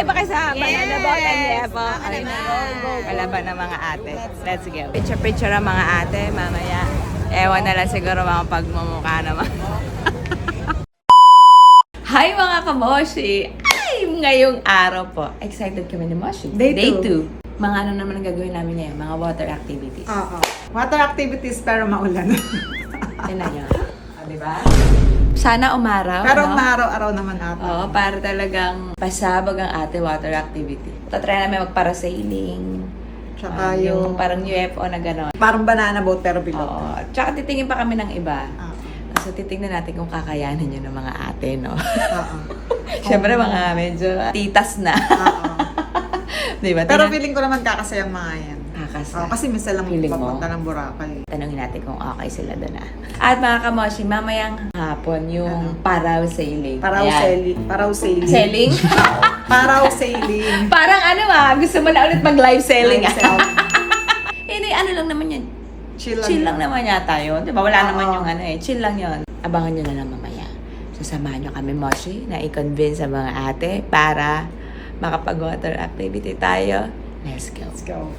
Okay ba kayo sa banana boat and Yepo? Ay, go. Kalaban ng mga ate. Let's go. Picture ang mga ate, mamaya. Ewan na lang siguro mga pagmumukha naman. Hi mga kamoshi! Ay, ngayong araw po. Excited kami ni Moshi. Day 2. Mga ano naman ang gagawin namin ngayon? Mga water activities. Oo. Water activities pero maulan. Tignan nyo. Diba? Sana umaraw. Pero no? maaraw-araw naman ata. Oo, para talagang pasabog ang ate water activity. Tatry namin magparasailing. Tsaka Yung parang UFO na gano'n. parang banana boat pero bilog. Oo. Tsaka titingin pa kami ng iba. Oo. So, titignan natin kung kakayanin nyo ng mga ate, no? Oo. Siyempre, mga medyo titas na. Oo. Diba? Pero feeling ko naman kakasayang mga yan. Kakasa. Kasi minsan lang Feeling mo? papunta ng Boracay. Tanungin natin kung okay sila doon na. At mga kamoshi, mamayang hapon yung paraw sailing. Paraw Ayan. sailing. Paraw sailing. Selling? Paraw sailing. Parang ano gusto mo na ulit mag-live selling Live selling. Hindi, ano lang naman yun. Chill Lang naman yata yun. Diba? Wala Oo. naman yung ano eh. Chill lang yun. Abangan nyo na lang mamaya. Sasamahan nyo kami, Moshi, na i-convince sa mga ate para makapag-water activity tayo. Let's go. Let's go.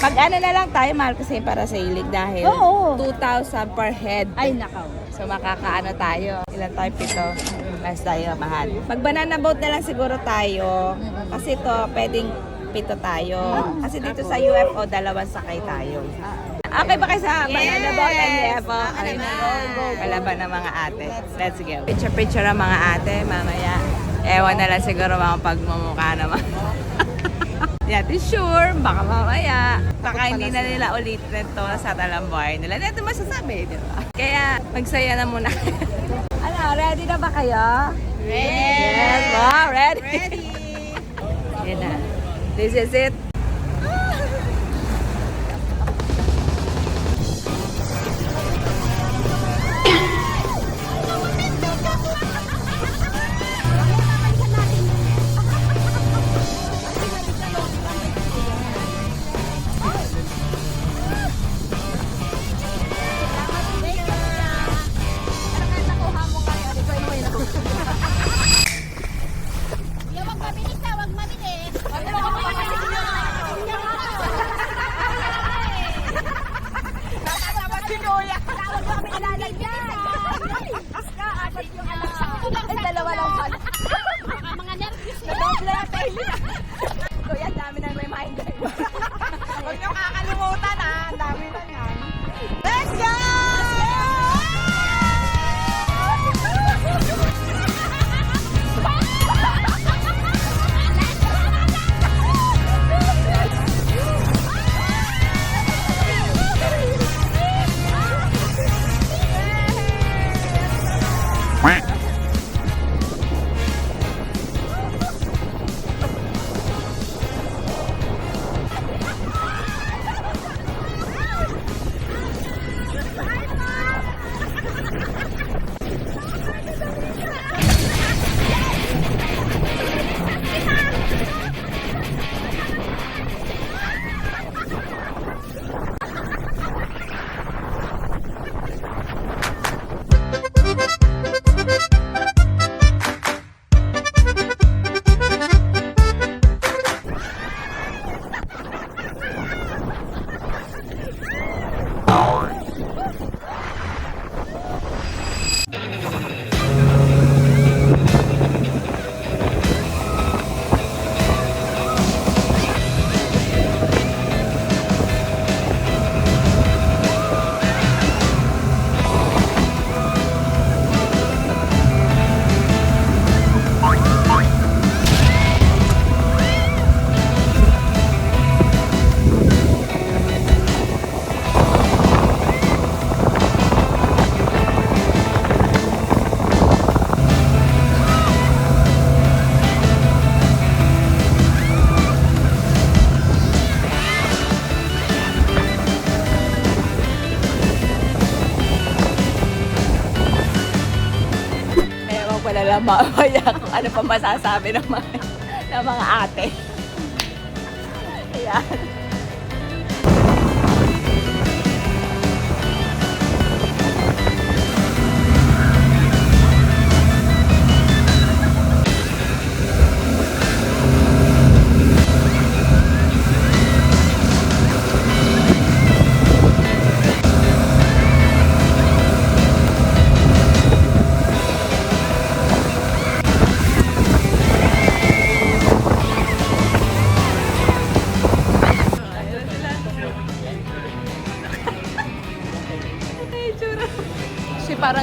Mag-ano na lang tayo, mahal kasi para sa ilig dahil Oo. 2,000 per head. Ay, nakaw. So makakaano tayo. Ilan tayo? 7. Mas tayo, mahal. Mag-banana boat na lang siguro tayo. Kasi to pwedeng 7 tayo. Kasi dito sa UFO, 2 sakay tayo. Okay ba kayo sa banana boat and Yepo? Go. Kalaban ng mga ate. Let's go. Picture ang mga ate, mamaya. Ewan na lang siguro mga pagmumukha naman. Hindi natin sure, baka mamaya. Baka hindi na nila ulitin to sa talambuhay nila. Hindi natin masasabi, di ba? Kaya, magsaya na muna. Ano, ready na ba kayo? Ready! Yes, wow, ready? Ready! Yan na. This is it. Wag mabilis na, wag mabilis. Tawag si Kuya. Tawag mo kami ilalagyan. Aska, apat yung Ay, 2 lang pala. mga nervous na. Doble na tayo. Kuya, ang dami na reminder. Huwag niyo kakalimutan Ang dami na yan. Let's go! lang mamaya kung ano pa masasabi ng mga ate. Ayan.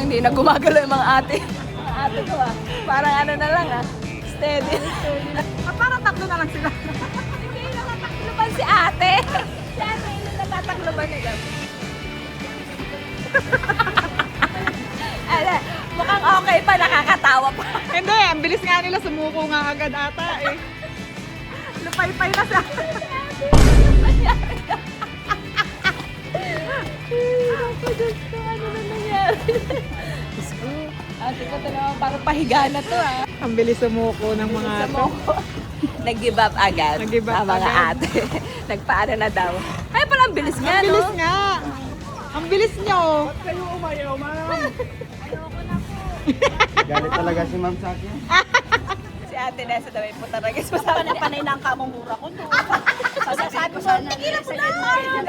Hindi na gumagalaw yung mga ate. Mga ate ko Parang ano na lang Steady. Parang tatlo na lang sila. Hindi nakatakluban si ate. Si ate hindi natatakluban nila. Mukhang okay pa, nakakatawa pa. Hindi, ang bilis nga nila, sumuko nga agad ata eh. Lupay-pay na sa... Ano na nangyari? Diyos ko. Ate ko ito naman parang pahiga na to Ang bilis sumuko ng mga to. Nag-give up agad. Nag-give up ang mga agad. ate. Nagpaano na daw. Ay, parang bilis nga, Ang bilis no? nga. Ang bilis nyo. Galit talaga si ma'am sa akin. Si ate Nessa daw ay putaragis. Panay na ang kamumura ko doon. Sabi ko sana, tigilan mo na!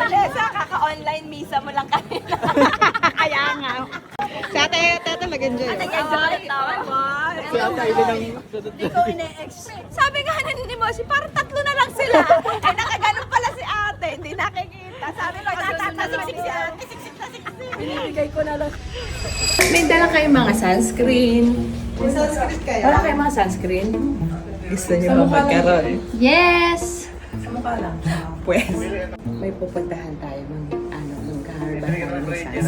Nessa, kaka-online misa mo lang kanina. Kaya nga. Si ate nag-enjoy. Nag-enjoy tawa mo. Si ate ay ng... Hindi ko ine-expect. Sabi nga ni Moshi, parang tatlo na lang sila. Ay, nakaganon pala si ate. Hindi nakikita. Sabi ko, tatasiksik si ate. Siksik na siksik. Binibigay ko na lang. May dala kayong mga sunscreen. May sunscreen kayo? Wala kayong mga sunscreen? Gusto niyo ba magkaroon? Yes! Sa mukha lang. Pwes. May pupuntahan tayo magkaharban tayo ng sunscreen.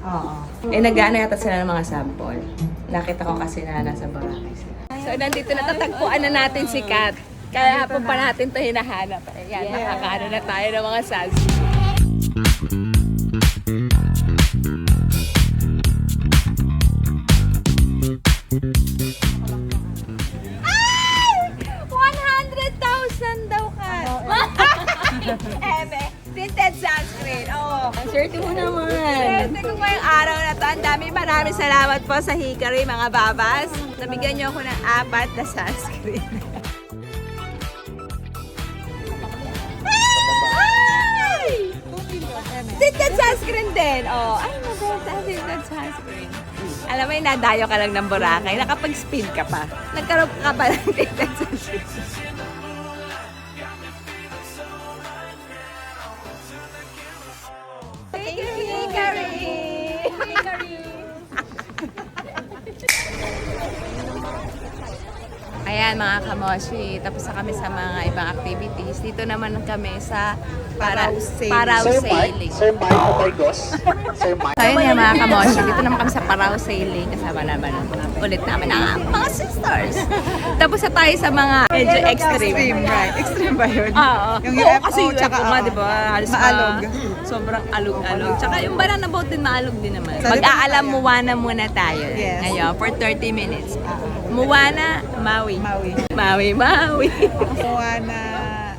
Oo. Eh, nag-ano yata sila ng mga sample. Nakita ko kasi na nasa Boracay sila. So, nandito na tatagpuan na natin si Kat. Kaya hapon pa natin ito hinahanap. Ayan, nakakaano na tayo ng mga sunscreen. Ay! 100,000 daw ka. Eme, tinted sunscreen. Oo. Ang swerte mo naman. Swerte ko ngayong araw na to. Ang maraming salamat po sa Hickory, mga babas. Nabigyan niyo ako ng 4 na sunscreen. Ay! Tinted sunscreen din. Oh, ay, maganda tinted sunscreen. Alam mo, nadayo ka lang ng Boracay, nakapag-speed ka pa. Nagkaroon ka pa ng tinted sunscreen. Thank you, Hickory! Ayan mga kamoshi, tapos na kami sa mga ibang activities. Dito naman kami sa Paraw Sailing. Sir Mike Otaygos. Sir Mike. So yun nga mga kamoshi, dito naman kami sa Paraw Sailing. Kasama naman ulit namin ang mga sisters. Tapos na tayo sa mga medyo extreme. Right. Extreme ba yun? Oo. Yung Oo, UFO, kasi tsaka, UFO nga, oo. di ba? Halos Maalog. Sobrang alog-alog. Tsaka yung banana boat din maalog din naman. Sa Mag-aalam tayo. Moana muna tayo. Yes. Ngayon, for 30 minutes. Moana, Maui. Maui. Maui, Maui. Moana.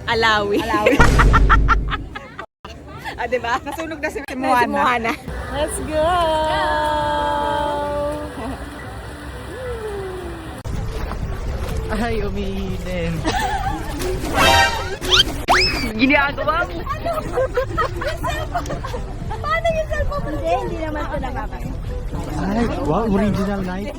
Alawi. Alawi. Ah, di ba? Nasunog na si Si Moana. Moana. Let's go! Ay, umiinin. Ginagawa mo. Paano yung cellphone mo? Hindi naman ito nakakaya. Ay, wow, original Nike.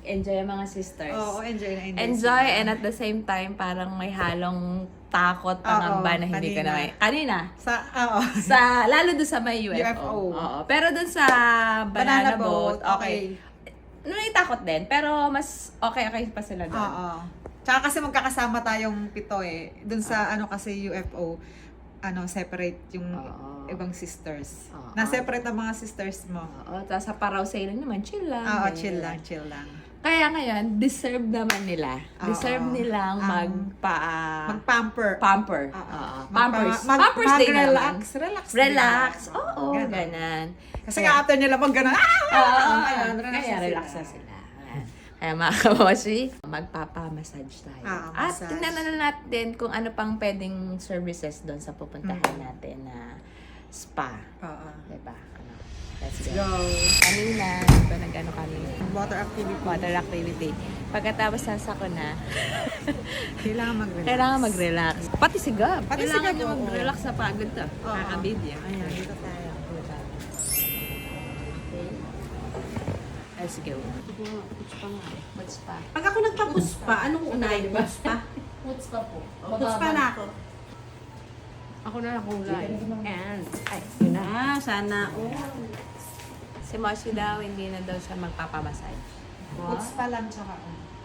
Nag-enjoy ang mga sisters. Oo, enjoy na enjoy. Enjoy and at the same time parang may halong takot, pangamba na hindi ka na kanina. Oo. Lalo doon sa may UFO. UFO. Oo. Pero doon sa banana boat, okay. May takot din, pero mas okay pa sila doon. Oo. Tsaka kasi magkakasama tayong 7 eh. Dun sa ano kasi UFO. separate yung Oo. ibang sisters. Oo. Na-separate ang mga sisters mo. Oo, tapos sa paraw sailing naman, chill lang. Oo, ganyan. chill lang. Kaya ngayon, deserve naman nila. Oo. Deserve nilang Mag-pamper. pamper. Oo. Pampers. Pampers day naman. Relax. Relax. din. Oo, Ganon. ganan. Kasi nga after nila mag-ganon, Oo, ayun, kaya relax na sila. Kaya mga kamoshi, magpapamassage tayo. Oo, At massage. tingnan na natin kung ano pang pwedeng services doon sa pupuntahan natin na spa. Oo. Diba? Let's Go. go. Kanina, ito nag-ano kami. Water activity. Water activity. Pagkatapos sasako na, Kailangan mag-relax. kailangan mag-relax. Pati si Gab. Pati si Kailangan Gab, niya oo. mag-relax sa pagod to. Oo. Kakabidya. Ayan, dito tayo. Let's go. What's pa? Pag ako nagpapuspa, anong unahin? Puspa? Putspa po. Puspa na ako. Ako na nakulay. And, ay, yun na. Sana. Si Moshi daw, hindi na daw siya magpapamassage. Putspa lang tsaka.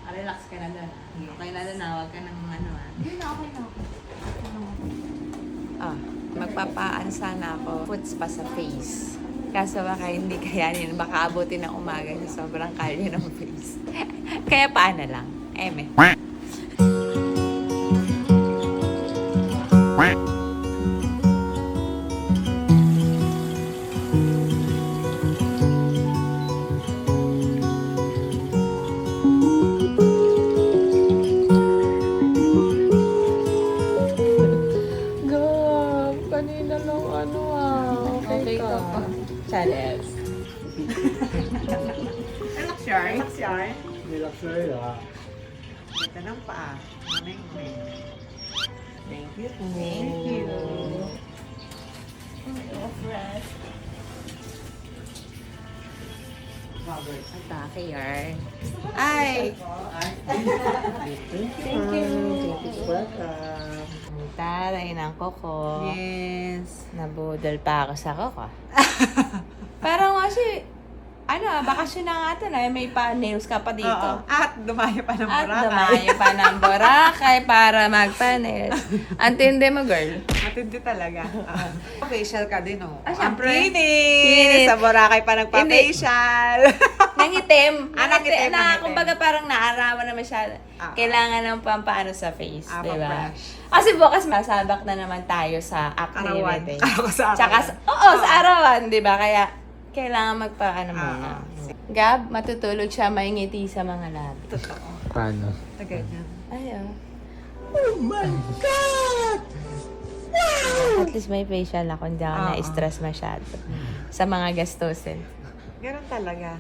Relax ka na doon. Okay na doon, huwag ka nang ano Hindi na, okay na ako. Magpapaan sana ako foots pa sa face. Kaso baka hindi kayanin, baka abutin ng umaga sa sobrang kalye ng face. Kaya paan na lang. Eme. Gab, kanina lang okay ka pa. Challenge. Relax yarn. Relax na Ito ng paa. Thank you. Thank you. Atake yarn. Ay! Thank you. Welcome. Taray ng koko. Yes. Nabudol pa ako sa koko. Parang kasi, bakasyon na nga ito na. May pa-nails ka pa dito. Oo. At dumayo pa ng At Boracay. dumayo pa ng Boracay para magpa-nails. Antindi mo, girl. Matindi talaga. Facial ka din, oh. Siyempre. Kinis. Sa Boracay pa nagpa-facial. Nangitim. Nangitim, Na, nangitim. kumbaga parang naarawan na masyado. Kailangan ng pampaano sa face, di ba? Pa-brush. Kasi bukas masabak na naman tayo sa Arawan. activity. Ako sa Tsaka, sa arawan, di ba? Kaya, kailangan magpaano muna. Gab, matutulog siya, maingiti sa mga labi. Totoo. Paano? Ganyan. Ayaw. Oh my God! At least may facial ako, hindi ako na-stress masyado. Sa mga gastusin. Ganun talaga.